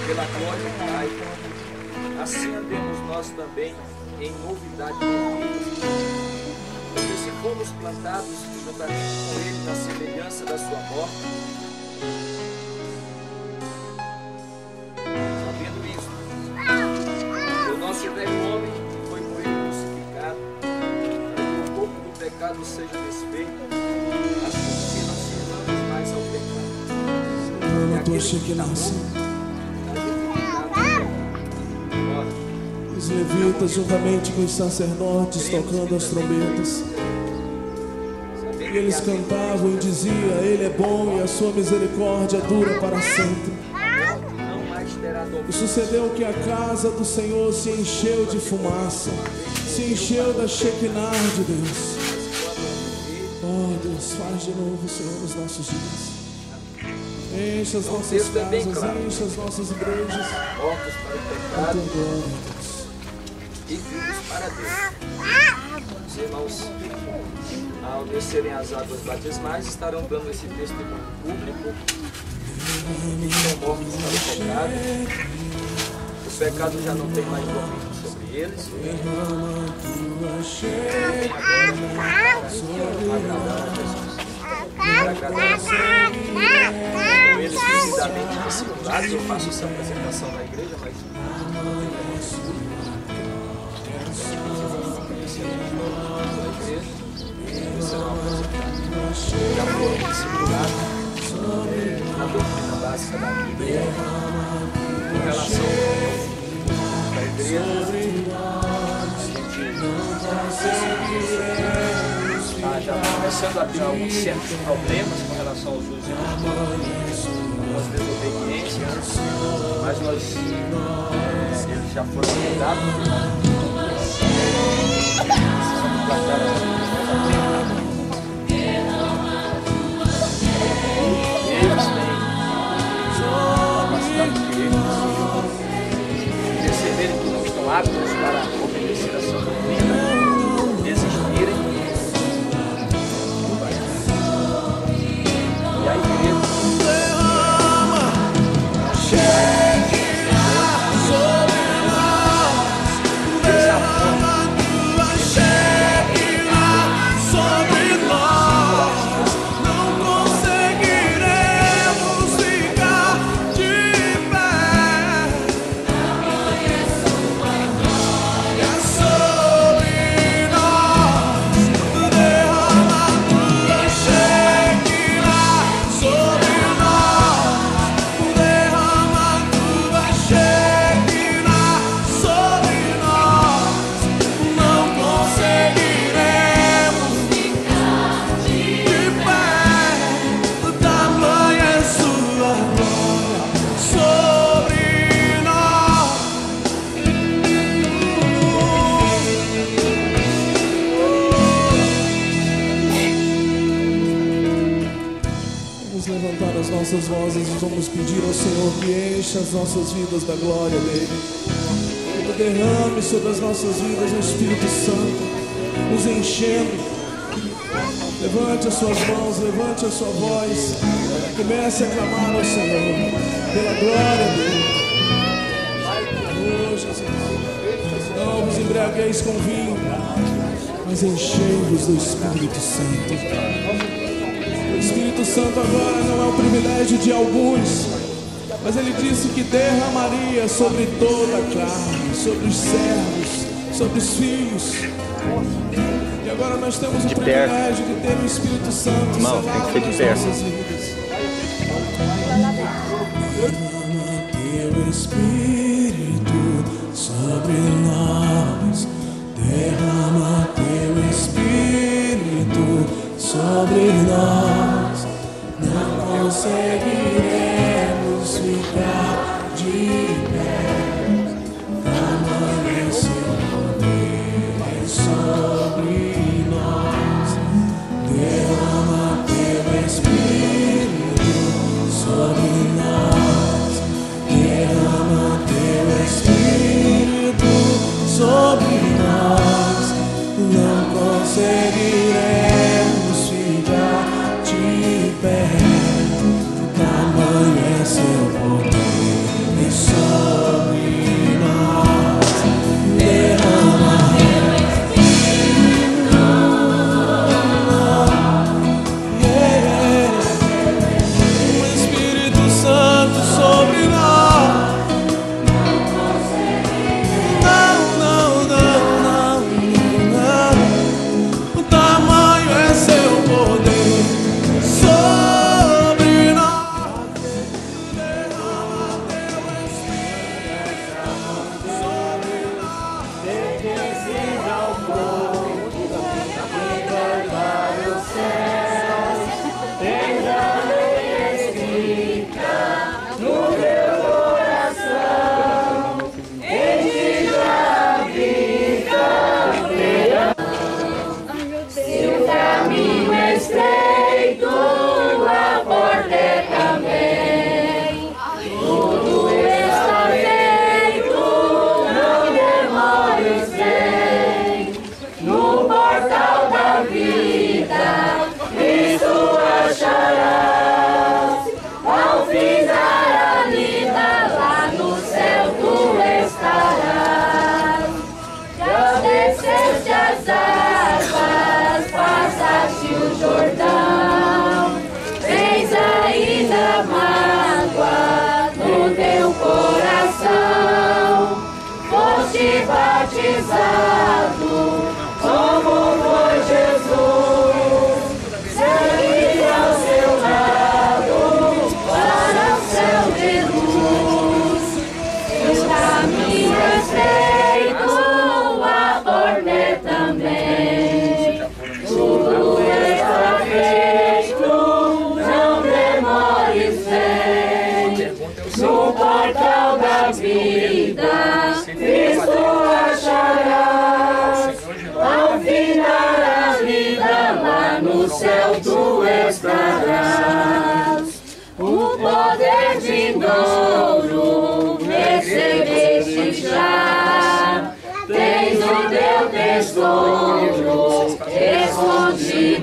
pela glória do Pai, assim andemos nós também em novidade de vida. Porque se fomos plantados juntamente com Ele na semelhança da sua morte, sabendo isso, o nosso velho homem foi por Ele crucificado, para que o corpo do pecado seja desfeito, assim que não sirvamos mais ao pecado. E aquele que está morto, os levitas, juntamente com os sacerdotes, tocando as trombetas, e eles cantavam e diziam: Ele é bom e a sua misericórdia dura para sempre. E sucedeu que a casa do Senhor se encheu de fumaça, se encheu da Shekinah de Deus. Oh Deus, faz de novo, Senhor, os nossos dias. Enche as nossas casas, enche as nossas igrejas. Mortos para o pecado e vivos para Deus. Os irmãos, ao descerem as águas batismais, estarão dando esse testemunho público que estão mortos para o pecado. O pecado já não tem mais domínio sobre eles. Agradar a Jesus. Para agradar a Senhor. Com eles devidamente discipulados, eu faço essa apresentação na igreja, mas já foram discipulados na doutrina básica da Bíblia, com relação à igreja. Já começando a ter alguns certos problemas com relação aos usos, algumas desobediências, mas eles já foram mudados. Precisamos guardar eles têm capacidade de perceberem que não estão aptos para obedecer a sua doutrina, desistirem. E a igreja derrama, Shekinah sobre nós, derrama tua Shekinah sobre nós. Não conseguiremos ficar de pé. É sobre nós, derrama tua Shekinah sobre nós, derrama tua Shekinah sobre nós. Não conseguiremos ficar de pé, tamanha é sua glória sobre nós. Vamos levantar as nossas vozes e vamos pedir ao Senhor que encha as nossas vidas da glória dele. Que derrame sobre as nossas vidas o Espírito Santo, nos enchendo. Levante as suas mãos, levante a sua voz, comece a clamar ao Senhor pela glória dele. Oh, Jesus, não vos embriagueis com vinho, mas enchei-vos do Espírito Santo. O Espírito Santo agora não é o privilégio de alguns, mas ele disse que derramaria sobre toda a carne, sobre os servos, sobre os filhos. E agora nós temos o privilégio de ter o Espírito Santo. Irmão, tem que ser de perto. Derrama teu Espírito sobre nós. Derrama teu Espírito sobre nós. Não conseguiremos ficar de pé. Tamanho é seu poder sobre nós. Derrama teu Espírito sobre nós. Derrama teu Espírito sobre nós. Não conseguiremos ficar de pé. Tamanho é seu poder.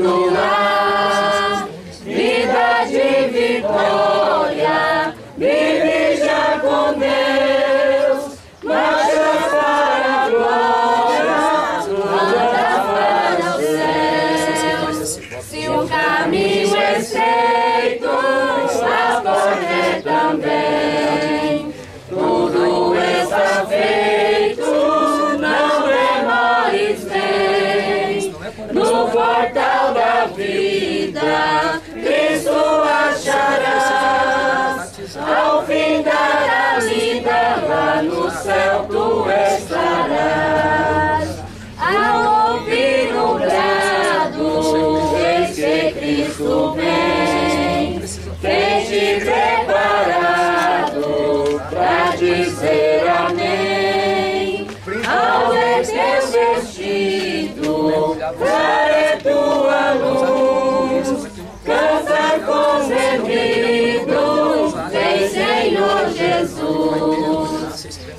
no lar, vida de vitória, vive já com Deus, marcha para a glória, anda para o céu. Se o caminho é estreito, a porta é também. Tudo está feito, não demores, vem. No portal da vida, Cristo acharás. Ao findar a vida, lá no céu tu estarás. Ao ouvir o brado, eis que Cristo vem. Esteja preparado pra dizer amém. Ao ver teu vestido, é tua luz. Canta com gemidos, vem Senhor Jesus.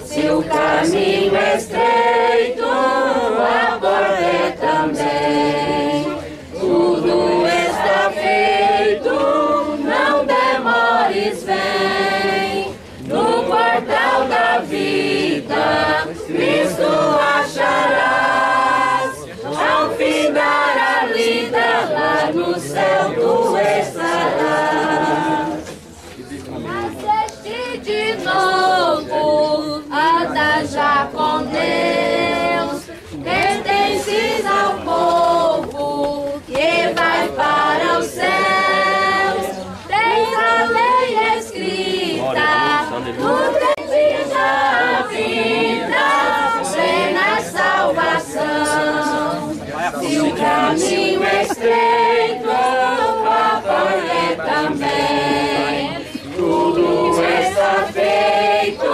Se o caminho é estreito, a porta é também. Tudo está feito, não demores, vem. No portal da vida, Cristo acharás. Ao findar a lida, lá no céu tu estarás. Nasceste de novo, anda já com Deus. Pertences ao povo que vai para os céus. Tens a lei escrita, tu tens a vida, plena salvação. Se o caminho é estreito, a porta é também. Tudo está feito,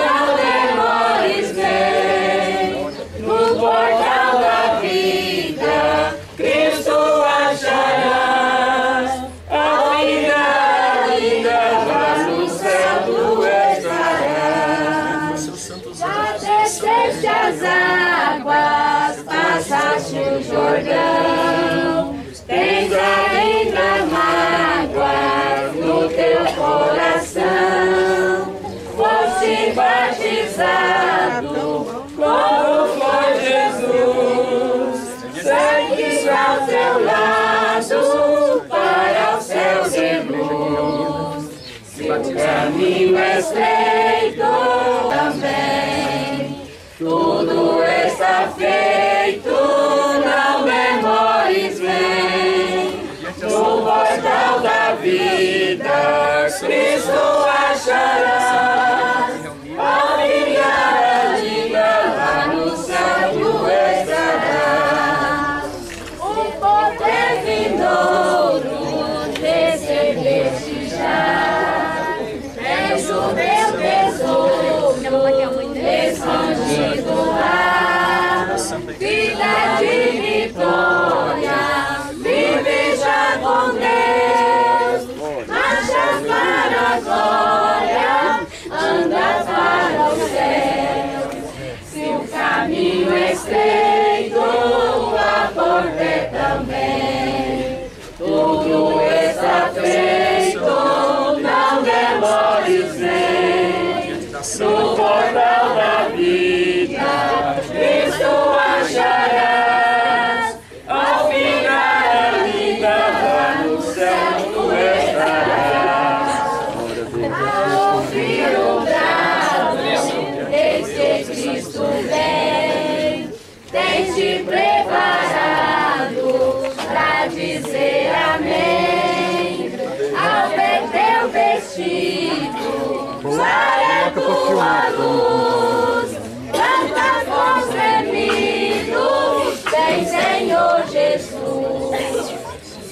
não demores, vem. No portal da vida, Cristo acharás. Ao findar a vida, lá no céu tu estarás. Já desceste as águas, passaste o Jordão. Tens ainda mágoas no teu coração. Foste batizado como foi Jesus. Segues ao teu lado para os céus de luz. Se o caminho é estreito também, tudo está feito, não demores, vem. No portal da vida, Cristo acharás. Ao ligar a liga, lá no céu tu estarás. O poder vindouro recebeste já. És o meu tesouro escondido lá. Vida de vitória, vive já com Deus. Marcha para a glória, anda para o céu. Se o caminho é estreito, a porta é também. Tudo está feito, não demores, vem. No portal da vida, Cristo acharás. Ao findar a vida, lá no céu tu estarás. Ao ouvir o brado, eis que Cristo vem. Tens-te preparado pra dizer amém. Ao ver teu vestido, é tua luz. Canta com gemidos, vem Senhor Jesus.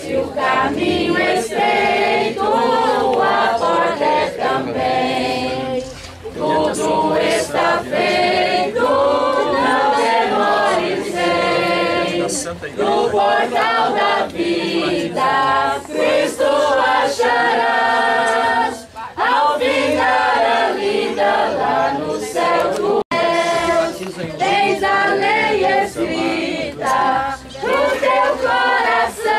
Se o caminho é estreito, a porta é também. Tudo está feito, não demores, vem. No portal da vida, Cristo acharás. Ao findar a vida, lá no céu tu és. Tens a lei escrita no teu coração.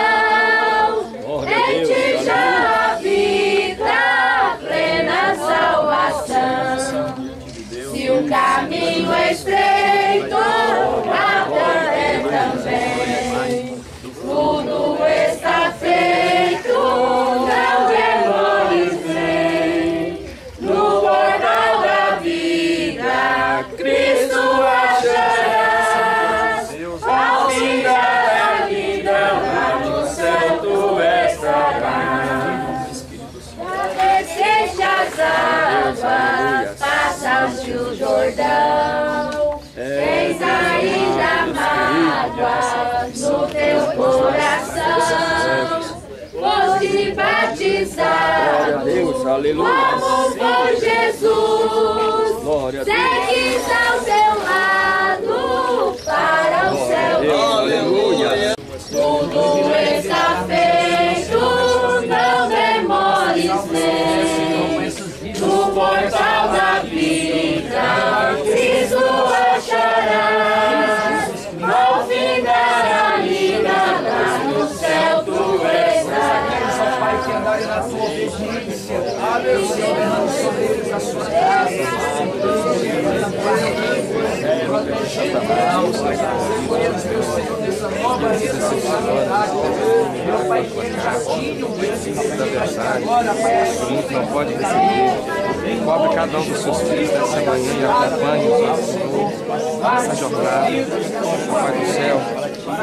deixa as águas, passaste o Jordão. Tens ainda mágoas no teu coração. Foste batizado como por Jesus. Segues ao teu lado para o céu. Tudo está feito, não demores nem. No portal da vida, Cristo acharás. Ao findar a vida, lá no céu tu estarás. Pai, que andares na tua obediência, derramando sobre eles a sua graça, conheço teu Senhor nessa nova responsabilidade, meu Pai, que eles já tinham agora, Pai, não pode receber. Cobre cada um dos seus filhos nessa manhã e acompanhe os nossos nessa jornada, Pai do céu.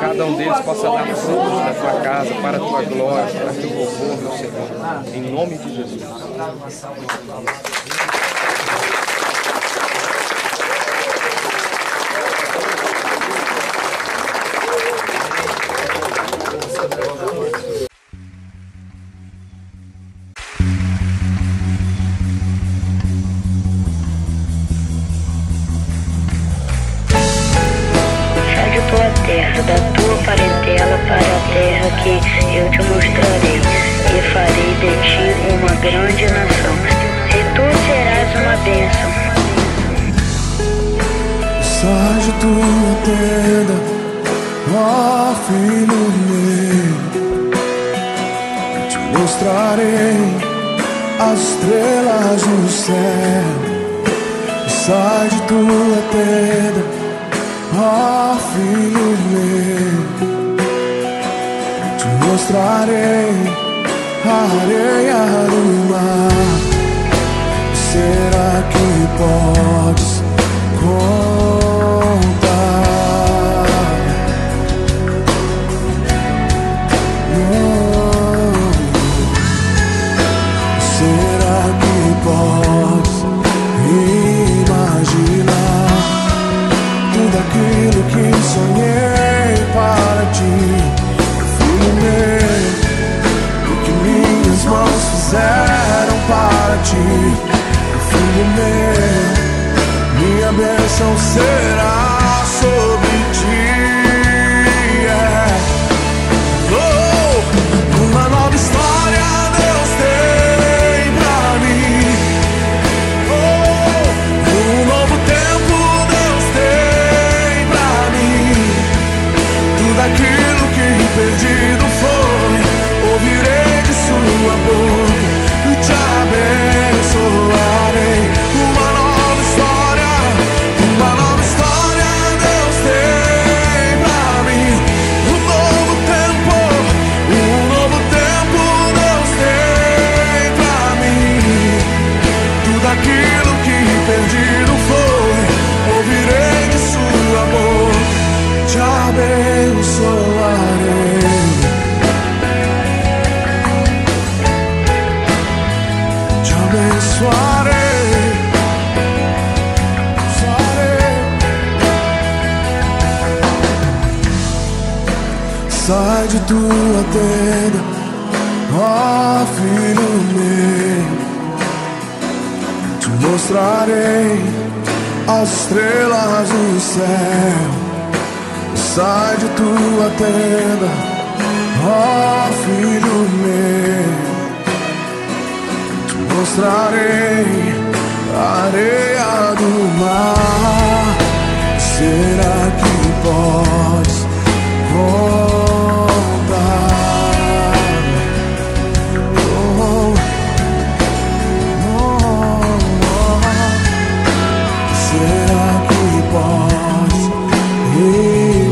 Cada um deles possa dar frutos na tua casa, para a tua glória, para o teu louvor, meu Senhor. Em nome de Jesus. Da tua parentela para a terra que eu te mostrarei, e farei de ti uma grande nação, e tu serás uma bênção. Sai de tua tenda, ó filho meu, eu te mostrarei as estrelas no céu. Sai de tua tenda, ó filho meu, te mostrarei a areia do mar. Será que podes contar? Será que podes imaginar tudo aquilo que sonhei para ti, filho meu? O que minhas mãos fizeram para ti, filho meu? Minha bênção será sobre ti. Oh, uma nova história Deus tem pra mim. Oh, um novo tempo Deus tem pra mim. Tudo aquilo que perdido foi, ouvirei de sua boca e te abençoarei. Uma nova história Deus tem pra mim. Um novo tempo Deus tem pra mim. Tudo aquilo que perdido foi, ouvirei de sua boca, te abençoarei. Te abençoarei. Sai de tua tenda, ó filho meu, te mostrarei as estrelas do céu. Sai de tua tenda, ó filho meu, te mostrarei a areia do mar. Será que podes contar? Oh, oh, oh. Será que podes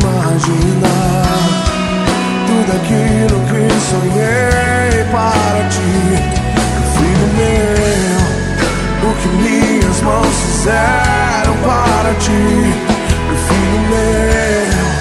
imaginar tudo aquilo que sonhei para ti, filho meu? O que minhas mãos fizeram para ti, filho meu?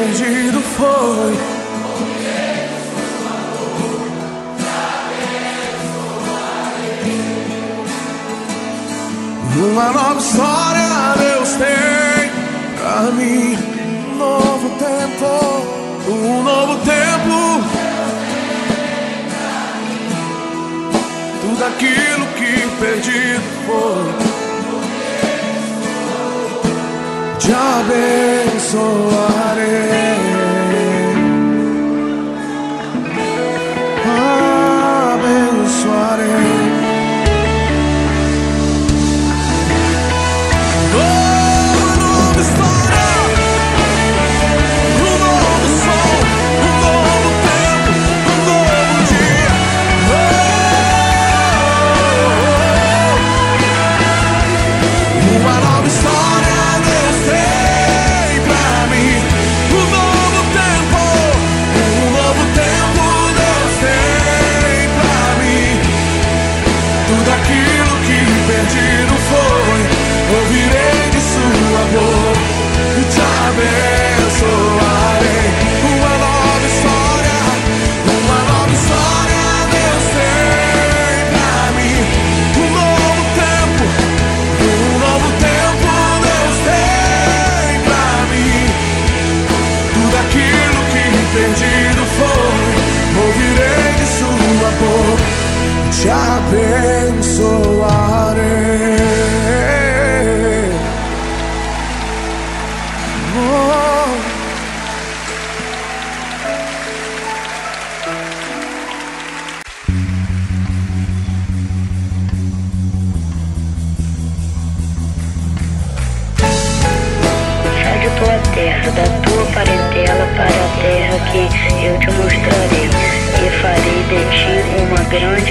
perdido foi. Uma nova história Deus tem pra mim. Um novo tempo, um novo tempo. Tudo aquilo que perdido foi, te abençoarei. Abençoarei. Ouvirei de sua boca e te abençoarei. Uma nova história Deus tem pra mim. Um novo tempo Deus tem pra mim. Tudo aquilo que perdido foi, ouvirei de sua boca e te abençoarei. Da tua parentela para a terra que eu te mostrarei, e farei de ti uma grande